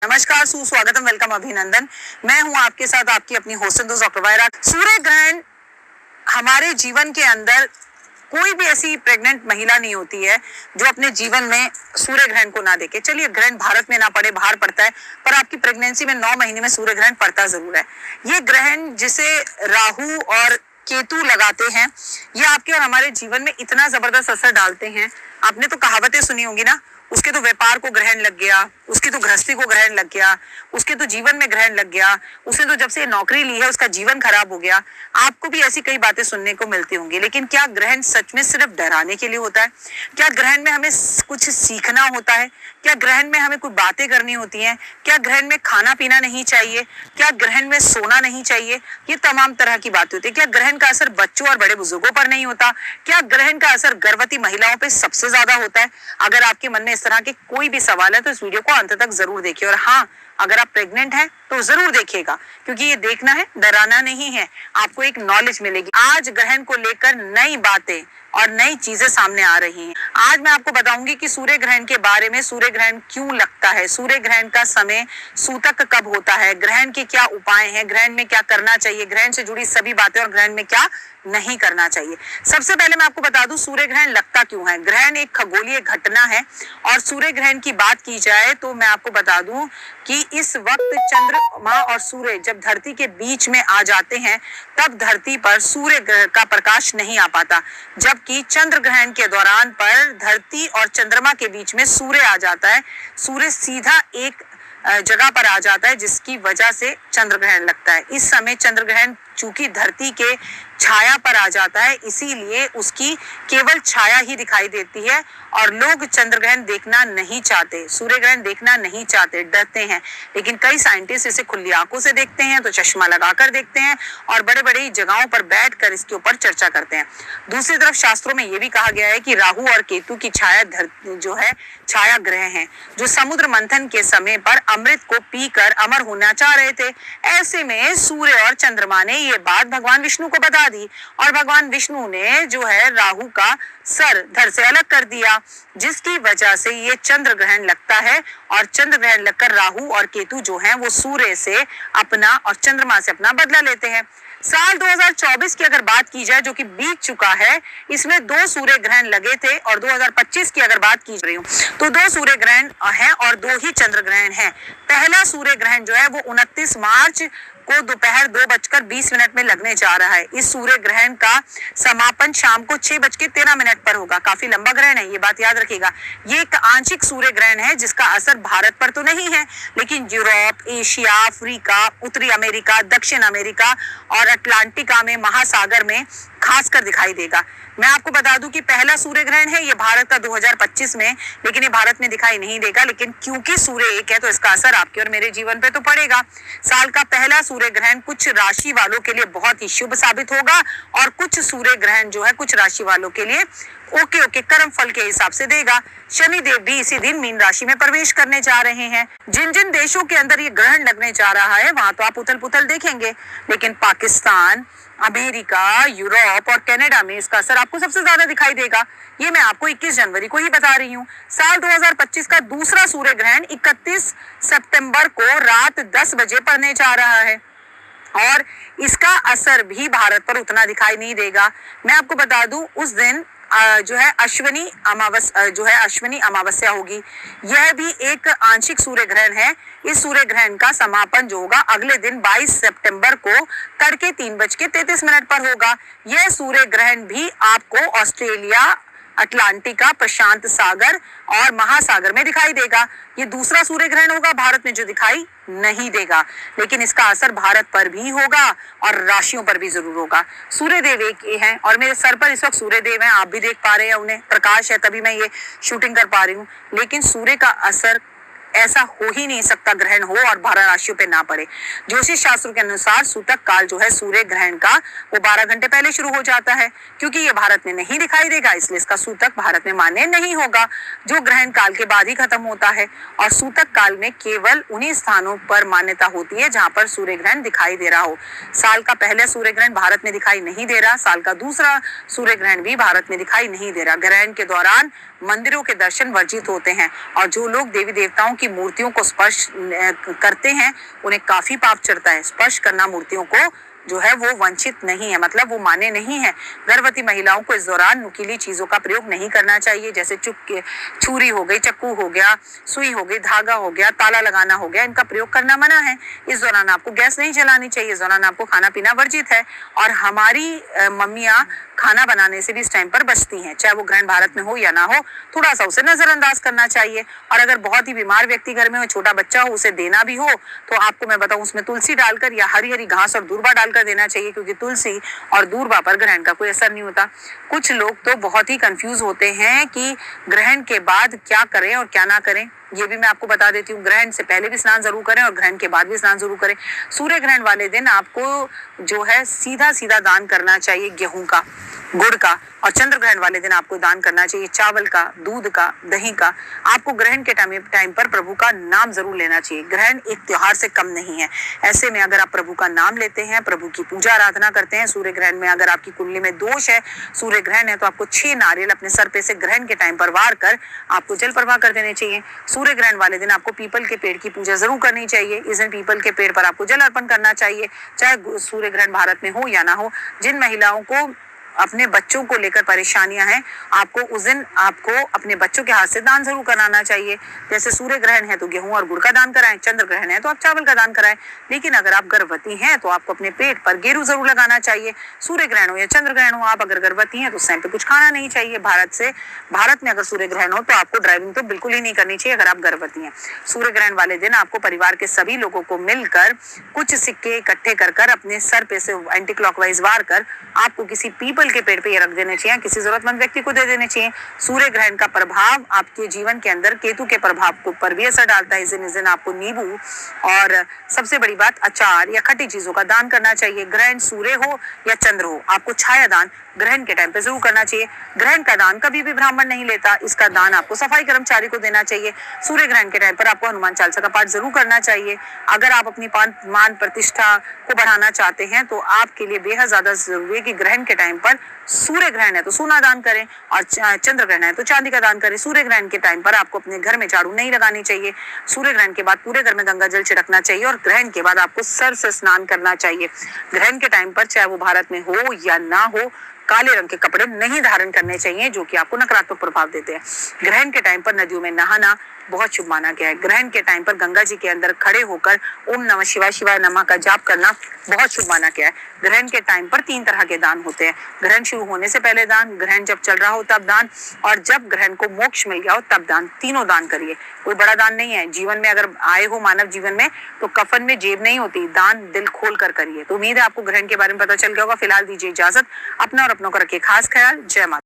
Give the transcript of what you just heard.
नमस्कार, सुस्वागतम, वेलकम, अभिनंदन। मैं हूं आपके साथ आपकी अपनी होस्ट दोस्त डॉक्टर वायरा। सूर्य ग्रहण हमारे जीवन के अंदर कोई भी ऐसी प्रेग्नेंट महिला नहीं होती है जो अपने जीवन में सूर्य ग्रहण को ना देखे। चलिए, ग्रहण भारत में ना पड़े, बाहर पड़ता है, पर आपकी प्रेगनेंसी में 9 महीने में सूर्य ग्रहण पड़ता जरूर है। ये ग्रहण जिसे राहु और केतु लगाते हैं, ये आपके और हमारे जीवन में इतना जबरदस्त असर डालते हैं। आपने तो कहावतें सुनी होंगी ना, उसके तो व्यापार को ग्रहण लग गया, उसकी तो गृहस्थी को ग्रहण लग गया, उसके तो जीवन में ग्रहण लग गया, उसने तो जब से नौकरी ली है उसका जीवन खराब हो गया। आपको भी ऐसी कई बातें सुनने को मिलती होंगी। लेकिन क्या ग्रहण सच में सिर्फ डराने के लिए होता है? क्या ग्रहण में हमें कुछ सीखना होता है? क्या ग्रहण में हमें कुछ बातें करनी होती हैं? क्या ग्रहण में खाना पीना नहीं चाहिए? क्या ग्रहण में सोना नहीं चाहिए? ये तमाम तरह की बातें होती है। क्या ग्रहण का असर बच्चों और बड़े बुजुर्गों पर नहीं होता? क्या ग्रहण का असर गर्भवती महिलाओं पर सबसे ज्यादा होता है? अगर आपके मन में इस तरह के कोई भी सवाल है तो इस वीडियो को अंत तक जरूर देखिए। और हाँ, अगर आप प्रेग्नेंट हैं तो जरूर देखिएगा, क्योंकि ये देखना है, डराना नहीं है। आपको एक नॉलेज मिलेगी। आज ग्रहण को लेकर नई बातें और नई चीजें सामने आ रही हैं। आज मैं आपको बताऊंगी कि सूर्य ग्रहण के बारे में, सूर्य ग्रहण क्यों लगता है, सूर्य ग्रहण का समय सूतक कब होता है, ग्रहण के क्या उपाय हैं, ग्रहण में क्या करना चाहिए, ग्रहण से जुड़ी सभी बातें और ग्रहण में क्या नहीं करना चाहिए। सबसे पहले मैं आपको बता दूं सूर्य ग्रहण लगता क्यों है। ग्रहण एक खगोलीय घटना है और सूर्य ग्रहण की बात की जाए तो मैं आपको बता दूं कि इस वक्त चंद्रमा और सूर्य जब धरती के बीच में आ जाते हैं तब धरती पर सूर्य ग्रहण का प्रकाश नहीं आ पाता, जबकि चंद्र ग्रहण के दौरान पर धरती और चंद्रमा के बीच में सूर्य आ जाता है। सूर्य सीधा एक जगह पर आ जाता है, जिसकी वजह से चंद्र ग्रहण लगता है। इस समय चंद्र ग्रहण चूंकि धरती के छाया पर आ जाता है, इसीलिए उसकी केवल छाया ही दिखाई देती है और लोग चंद्र ग्रहण देखना नहीं चाहते, सूर्य ग्रहण देखना नहीं चाहते, डरते हैं। लेकिन कई साइंटिस्ट इसे खुली आंखों से देखते हैं, तो चश्मा लगाकर देखते हैं और बड़े बड़े जगहों पर बैठकर इसके ऊपर चर्चा करते हैं। दूसरी तरफ शास्त्रों में यह भी कहा गया है कि राहु और केतु की छाया जो है छाया ग्रह हैं, जो समुद्र मंथन के समय पर अमृत को पीकर अमर होना चाह रहे थे। ऐसे में सूर्य और चंद्रमा ने ये बात भगवान विष्णु को बता दी और भगवान विष्णु ने जो है राहु का सर धड़ से अलग कर दिया, जिसकी वजह से ये चंद्र ग्रहण लगता है। और चंद्र ग्रहण लगकर राहु और केतु जो हैं वो सूर्य से अपना और चंद्रमा से अपना बदला लेते हैं। साल 2024 की अगर बात की जाए, जो कि बीत चुका है, इसमें 2 सूर्य ग्रहण लगे थे और 2025 की अगर बात की रही हूँ तो 2 सूर्य ग्रहण हैं और 2 ही चंद्र ग्रहण हैं। पहला सूर्य ग्रहण जो है वो 29 मार्च को दोपहर 2:20 में लगने जा रहा है। इस सूर्य ग्रहण का समापन शाम को 6:13 पर होगा। काफी लंबा ग्रहण है, ये बात याद रखिएगा। ये एक आंशिक सूर्य ग्रहण है जिसका असर भारत पर तो नहीं है, लेकिन यूरोप, एशिया, अफ्रीका, उत्तरी अमेरिका, दक्षिण अमेरिका और अटलांटिका में, महासागर में खासकर दिखाई देगा। मैं आपको बता दूं कि पहला सूर्य ग्रहण है ये भारत का 2025 में, लेकिन ये भारत में दिखाई नहीं देगा। लेकिन क्योंकि सूर्य एक है तो इसका असर आपके और मेरे जीवन पे तो पड़ेगा। साल का पहला सूर्य ग्रहण कुछ राशि वालों के लिए बहुत ही शुभ साबित होगा और कुछ सूर्य ग्रहण जो है कुछ राशि वालों के लिए ओके कर्म फल के हिसाब से देगा। शनिदेव भी इसी दिन मीन राशि में प्रवेश करने जा रहे हैं। जिन जिन देशों के अंदर ये ग्रहण लगने जा रहा है वहां तो आप उथल पुथल देखेंगे, लेकिन पाकिस्तान, अमेरिका, यूरोप और कनाडा में इसका असर आपको सबसे ज्यादा दिखाई देगा। ये मैं आपको 21 जनवरी को ही बता रही हूँ। साल 2025 का दूसरा सूर्य ग्रहण 31 सितंबर को रात 10 बजे पड़ने जा रहा है और इसका असर भी भारत पर उतना दिखाई नहीं देगा। मैं आपको बता दूं उस दिन जो है अश्विनी अमावस्या होगी। यह भी एक आंशिक सूर्य ग्रहण है। इस सूर्य ग्रहण का समापन जो होगा अगले दिन 22 सितंबर को तड़के 3:33 पर होगा। यह सूर्य ग्रहण भी आपको ऑस्ट्रेलिया, अटलांटिका, प्रशांत सागर और महासागर में दिखाई देगा। ये दूसरा सूर्य ग्रहण होगा भारत में जो दिखाई नहीं देगा, लेकिन इसका असर भारत पर भी होगा और राशियों पर भी जरूर होगा। सूर्य देव एक ही हैं और मेरे सर पर इस वक्त सूर्य देव हैं, आप भी देख पा रहे हैं उन्हें, प्रकाश है तभी मैं ये शूटिंग कर पा रही हूँ। लेकिन सूर्य का असर ऐसा हो ही नहीं सकता ग्रहण हो और 12 राशियों पे ना पड़े। ज्योतिष शास्त्रों के अनुसार सूतक काल जो है सूर्य ग्रहण का वो 12 घंटे पहले शुरू हो जाता है। क्योंकि ये भारत में नहीं दिखाई देगा इसलिए इसका सूतक भारत में मान्य नहीं होगा, जो ग्रहण काल के बाद ही खत्म होता है। और सूतक काल में केवल उन्हीं स्थानों पर मान्यता होती है जहां पर सूर्य ग्रहण दिखाई दे रहा हो। साल का पहला सूर्य ग्रहण भारत में दिखाई नहीं दे रहा, साल का दूसरा सूर्य ग्रहण भी भारत में दिखाई नहीं दे रहा। ग्रहण के दौरान मंदिरों के दर्शन वर्जित होते हैं और जो लोग देवी देवताओं की की मूर्तियों को स्पर्श करते हैं उन्हें काफी पाप चढ़ता है। स्पर्श करना मूर्तियों को जो है वो वंचित नहीं है, मतलब वो माने नहीं है। गर्भवती महिलाओं को इस दौरान नुकीली चीजों का प्रयोग नहीं करना चाहिए, जैसे छुरी हो गई, चक्कू हो गया, सुई हो गई, धागा हो गया, ताला लगाना हो गया, इनका प्रयोग करना मना है। इस दौरान आपको गैस नहीं जलानी चाहिए, इस दौरान आपको खाना पीना वर्जित है। और हमारी मम्मियाँ खाना बनाने से भी इस टाइम पर बचती हैं, चाहे वो ग्रहण भारत में हो या ना हो, थोड़ा सा उसे नजरअंदाज करना चाहिए। और अगर बहुत ही बीमार व्यक्ति घर में हो, छोटा बच्चा हो, उसे देना भी हो तो आपको मैं बताऊं उसमें तुलसी डालकर या हरी हरी घास और दूर्वा डालकर देना चाहिए, क्योंकि तुलसी और दूर्वा पर ग्रहण का कोई असर नहीं होता। कुछ लोग तो बहुत ही कंफ्यूज होते हैं कि ग्रहण के बाद क्या करें और क्या ना करें, ये भी मैं आपको बता देती हूँ। ग्रहण से पहले भी स्नान जरूर करें और ग्रहण के बाद भी स्नान जरूर करें। सूर्य ग्रहण वाले दिन आपको जो है सीधा सीधा दान करना चाहिए गेहूं का, गुड़ का, और चंद्र ग्रहण वाले दिन आपको दान करना चाहिए चावल का, दूध का, दही का। आपको ग्रहण के टाइम पर प्रभु का नाम जरूर लेना चाहिए। ग्रहण एक त्योहार से कम नहीं है। ऐसे में अगर आप प्रभु का नाम लेते हैं, प्रभु की पूजा आराधना करते हैं, सूर्य ग्रहण में अगर आपकी कुंडली में दोष है, सूर्य ग्रहण है, तो आपको 6 नारियल अपने सर पे से ग्रहण के टाइम पर वार कर आपको जल प्रवाह कर देने चाहिए। सूर्य ग्रहण वाले दिन आपको पीपल के पेड़ की पूजा जरूर करनी चाहिए। इस दिन पीपल के पेड़ पर आपको जल अर्पण करना चाहिए, चाहे सूर्य ग्रहण भारत में हो या ना हो। जिन महिलाओं को अपने बच्चों को लेकर परेशानियां हैं, आपको उस दिन आपको अपने बच्चों के हाथ से दान जरूर कराना चाहिए। जैसे सूर्य ग्रहण है तो गेहूं और गुड़ का दान कराएं, चंद्र ग्रहण है तो आप चावल का दान कराएं। लेकिन अगर आप गर्भवती हैं तो आपको अपने पेट पर गेरू जरूर लगाना चाहिए। सूर्य ग्रहण हो या चंद्र ग्रहण हो, आप अगर गर्भवती हैं तो उस टाइम पे कुछ खाना नहीं चाहिए। भारत में अगर सूर्य ग्रहण हो तो आपको ड्राइविंग तो बिल्कुल ही नहीं करनी चाहिए अगर आप गर्भवती हैं। सूर्य ग्रहण वाले दिन आपको परिवार के सभी लोगों को मिलकर कुछ सिक्के इकट्ठे कर अपने सर पे से एंटी क्लॉकवाइज वार कर आपको किसी पीपल के पेड़ पे ये रख देने चाहिए, किसी जरूरतमंद व्यक्ति को दे देने चाहिए। सूर्य ग्रहण का प्रभाव आपके जीवन के अंदर केतु के प्रभाव को पर भी असर डालता है। इस दिन आपको नींबू और सबसे बड़ी बात अचार या खट्टी चीजों का दान करना चाहिए। ग्रहण सूर्य हो या चंद्र हो, आपको छाया दान ग्रहण के टाइम पे जरूर करना चाहिए। ग्रहण का दान कभी भी ब्राह्मण नहीं लेता, इसका दान आपको सफाई कर्मचारी को देना चाहिए। सूर्य ग्रहण के टाइम पर आपको हनुमान चालीसा का पाठ जरूर करना चाहिए। अगर आप अपनी मान प्रतिष्ठा को बढ़ाना चाहते हैं तो आपके लिए बेहद ज्यादा जरूरी है कि ग्रहण के टाइम पर सूर्य ग्रहण है तो सोना दान करें और चंद्र ग्रहण है तो चांदी का दान करें। सूर्य ग्रहण के टाइम पर आपको अपने घर में झाड़ू नहीं लगानी चाहिए। सूर्य ग्रहण के बाद पूरे घर में गंगा जल छिड़कना चाहिए और ग्रहण के बाद आपको सर से स्नान करना चाहिए। ग्रहण के टाइम पर चाहे वो भारत में हो या ना हो, काले रंग के कपड़े नहीं धारण करने चाहिए जो कि आपको नकारात्मक प्रभाव देते हैं। ग्रहण के टाइम पर नदियों में नहाना बहुत शुभ माना गया है। ग्रहण के टाइम पर गंगा जी के अंदर खड़े होकर ओम नमः शिवाय शिवाय नमः का जाप करना बहुत शुभ माना गया है। ग्रहण के टाइम पर 3 तरह के दान होते हैं। ग्रहण शुरू होने से पहले दान, ग्रहण जब चल रहा हो तब दान, और जब ग्रहण को मोक्ष मिल गया हो तब दान। तीनों दान करिए, कोई बड़ा दान नहीं है। जीवन में अगर आए हो मानव जीवन में तो कफन में जेब नहीं होती, दान दिल खोल कर करिए। तो उम्मीद है आपको ग्रहण के बारे में पता चल गया होगा। फिलहाल दीजिए इजाजत, अपना और अपनों का रखिए खास ख्याल। जय माता।